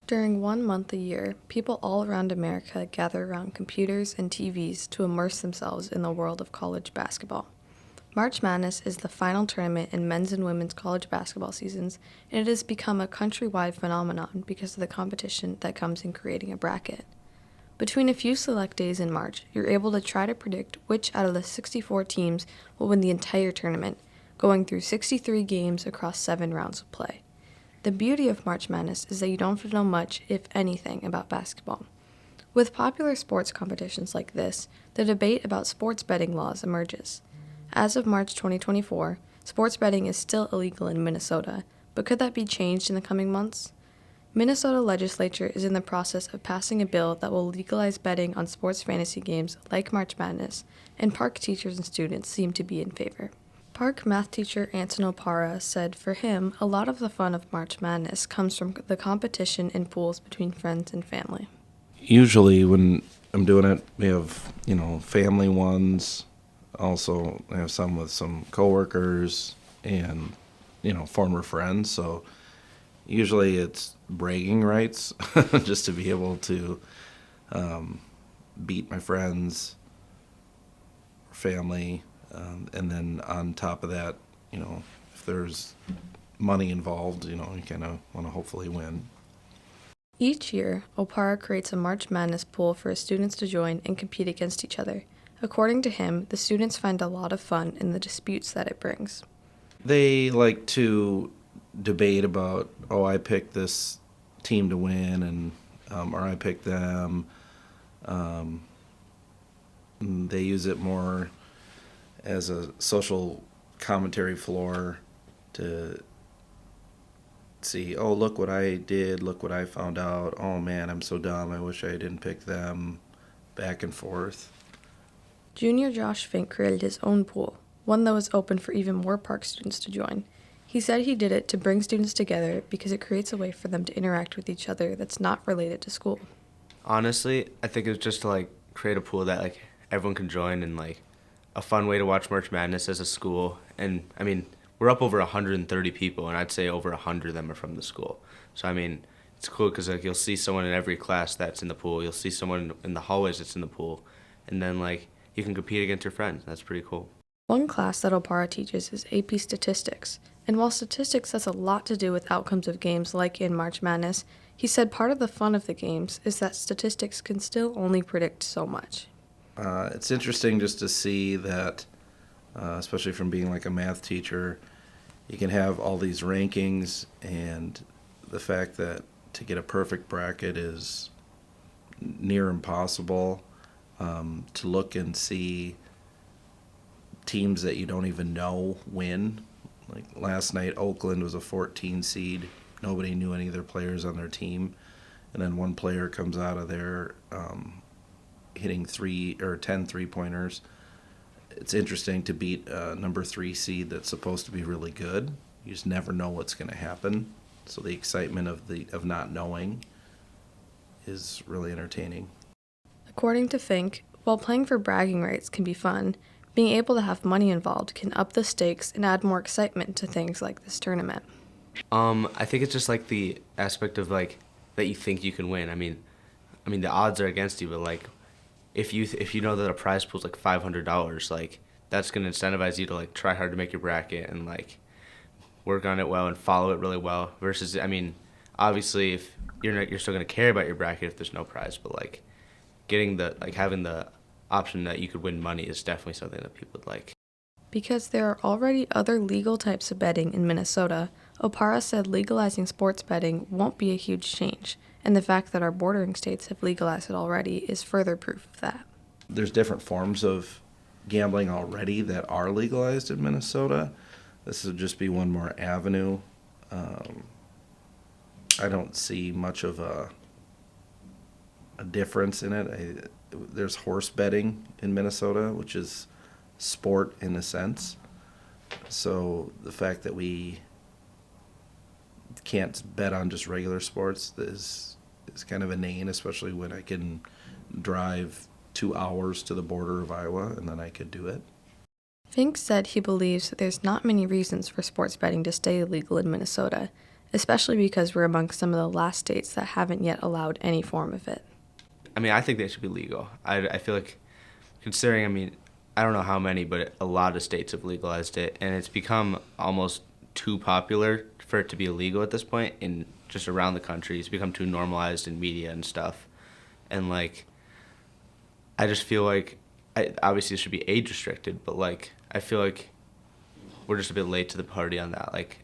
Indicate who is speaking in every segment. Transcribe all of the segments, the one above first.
Speaker 1: During 1 month a year, people all around America gather around computers and TVs to immerse themselves in the world of college basketball. March Madness is the final tournament in men's and women's college basketball seasons, and it has become a countrywide phenomenon because of the competition that comes in creating a bracket. Between a few select days in March, you're able to try to predict which out of the 64 teams will win the entire tournament, going through 63 games across 7 rounds of play. The beauty of March Madness is that you don't have to know much, if anything, about basketball. With popular sports competitions like this, the debate about sports betting laws emerges. As of March 2024, sports betting is still illegal in Minnesota, but could that be changed in the coming months? Minnesota legislature is in the process of passing a bill that will legalize betting on sports fantasy games like March Madness, and park teachers and students seem to be in favor. Park math teacher Anton Opara said for him, a lot of the fun of March Madness comes from the competition in pools between friends and family.
Speaker 2: Usually when I'm doing it, we have, family ones. Also, I have some with some coworkers and, former friends. So usually it's bragging rights just to be able to beat my friends, family. And then on top of that, if there's money involved, you kind of want to hopefully win.
Speaker 1: Each year, Opara creates a March Madness pool for his students to join and compete against each other. According to him, the students find a lot of fun in the disputes that it brings.
Speaker 2: They like to debate about, I picked this team to win, and or I picked them. They use it more as a social commentary floor to see, look what I did, look what I found out, oh man, I'm so dumb, I wish I didn't pick them, back and forth.
Speaker 1: Junior Josh Fink created his own pool, one that was open for even more park students to join. He said he did it to bring students together because it creates a way for them to interact with each other that's not related to school.
Speaker 3: Honestly, I think it's just to create a pool that everyone can join, and a fun way to watch March Madness as a school. And I mean, we're up over 130 people, and I'd say over 100 of them are from the school. So I mean, it's cool because you'll see someone in every class that's in the pool. You'll see someone in the hallways that's in the pool, and then you can compete against your friends. That's pretty cool.
Speaker 1: One class that Opara teaches is AP Statistics, and while statistics has a lot to do with outcomes of games like in March Madness, he said part of the fun of the games is that statistics can still only predict so much.
Speaker 2: It's interesting just to see that, especially from being a math teacher, you can have all these rankings, and the fact that to get a perfect bracket is near impossible. To look and see teams that you don't even know win. Like last night, Oakland was a 14 seed. Nobody knew any of their players on their team. And then one player comes out of there hitting 10 3-pointers. It's interesting to beat a number 3 seed that's supposed to be really good. You just never know what's going to happen. So the excitement of not knowing is really entertaining.
Speaker 1: According to Fink, while playing for bragging rights can be fun, being able to have money involved can up the stakes and add more excitement to things like this tournament.
Speaker 3: I think it's just the aspect of that you think you can win. I mean the odds are against you, but if you know that a prize pool is $500, that's gonna incentivize you to try hard to make your bracket and work on it well and follow it really well. Versus, obviously if you're still gonna care about your bracket if there's no prize, but getting having the option that you could win money is definitely something that people would like.
Speaker 1: Because there are already other legal types of betting in Minnesota, Opara said legalizing sports betting won't be a huge change, and the fact that our bordering states have legalized it already is further proof of that.
Speaker 2: There's different forms of gambling already that are legalized in Minnesota. This would just be one more avenue. I don't see much of a difference in it. There's horse betting in Minnesota, which is sport in a sense. So the fact that we can't bet on just regular sports is kind of inane, especially when I can drive 2 hours to the border of Iowa and then I could do it.
Speaker 1: Fink said he believes that there's not many reasons for sports betting to stay illegal in Minnesota, especially because we're among some of the last states that haven't yet allowed any form of it.
Speaker 3: I mean, I think they should be legal. I feel like, considering, I mean, I don't know how many, but a lot of states have legalized it, and it's become almost too popular for it to be illegal at this point in just around the country. It's become too normalized in media and stuff. And, like, I just feel like, obviously it should be age restricted, but, like, I feel like we're just a bit late to the party on that. Like,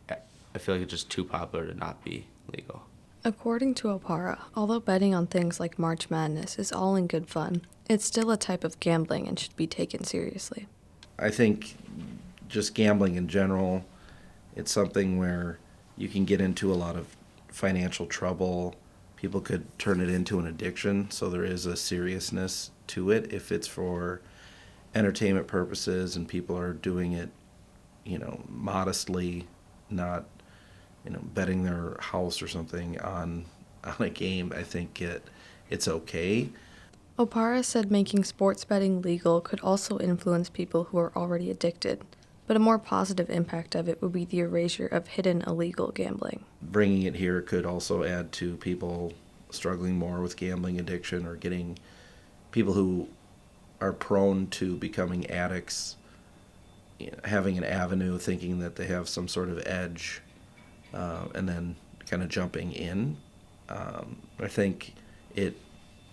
Speaker 3: I feel like it's just too popular to not be legal.
Speaker 1: According to Opara, although betting on things like March Madness is all in good fun, it's still a type of gambling and should be taken seriously.
Speaker 2: I think just gambling in general, it's something where you can get into a lot of financial trouble. People could turn it into an addiction, so there is a seriousness to it if it's for entertainment purposes and people are doing it, modestly, not, betting their house or something on a game. I think it's okay.
Speaker 1: Opara said making sports betting legal could also influence people who are already addicted, but a more positive impact of it would be the erasure of hidden illegal gambling.
Speaker 2: Bringing it here could also add to people struggling more with gambling addiction or getting people who are prone to becoming addicts, having an avenue, thinking that they have some sort of edge, and then kind of jumping in. I think it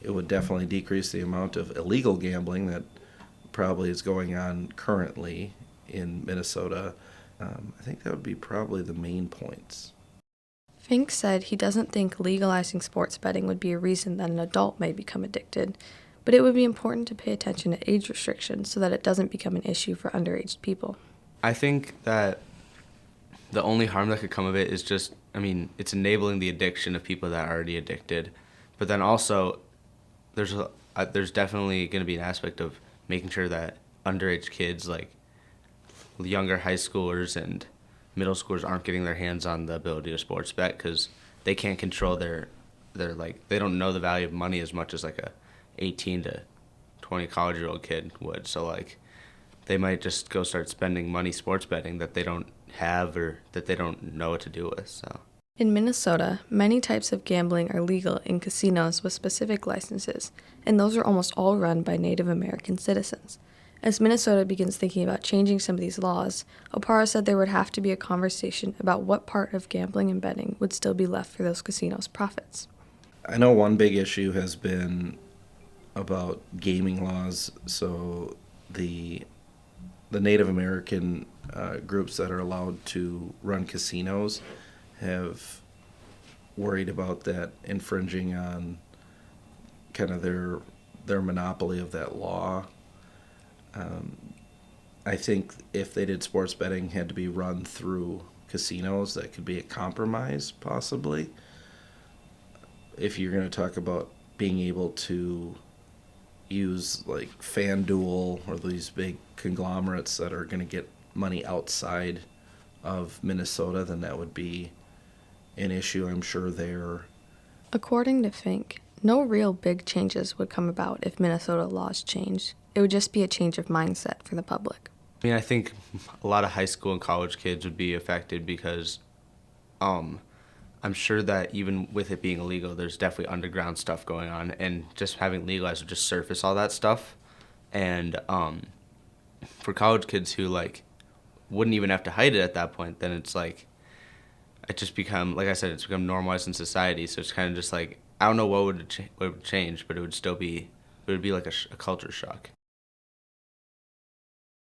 Speaker 2: would definitely decrease the amount of illegal gambling that probably is going on currently in Minnesota. I think that would be probably the main points.
Speaker 1: Fink said he doesn't think legalizing sports betting would be a reason that an adult may become addicted, but it would be important to pay attention to age restrictions so that it doesn't become an issue for underage people.
Speaker 3: I think that the only harm that could come of it is just, I mean, it's enabling the addiction of people that are already addicted. But then also, there's definitely going to be an aspect of making sure that underage kids, like younger high schoolers and middle schoolers, aren't getting their hands on the ability to sports bet because they can't control their like, they don't know the value of money as much as like a 18 to 20 college-year-old kid would. So, like, they might just go start spending money sports betting that they don't have or that they don't know what to do with. So
Speaker 1: in Minnesota, many types of gambling are legal in casinos with specific licenses, and those are almost all run by Native American citizens. As Minnesota begins thinking about changing some of these laws, Opara said there would have to be a conversation about what part of gambling and betting would still be left for those casinos' profits.
Speaker 2: I know one big issue has been about gaming laws. So the Native American groups that are allowed to run casinos have worried about that infringing on kind of their monopoly of that law. I think if they did sports betting had to be run through casinos, that could be a compromise possibly. If you're going to talk about being able to use like FanDuel or these big conglomerates that are going to get money outside of Minnesota, then that would be an issue, I'm sure, there.
Speaker 1: According to Fink, no real big changes would come about if Minnesota laws changed. It would just be a change of mindset for the public.
Speaker 3: I mean, I think a lot of high school and college kids would be affected because I'm sure that even with it being illegal, there's definitely underground stuff going on, and just having legalized would just surface all that stuff. And for college kids who like wouldn't even have to hide it at that point, then it's like it just become, like I said, it's become normalized in society. So it's kind of just like, I don't know what would change, but it would be like a culture shock.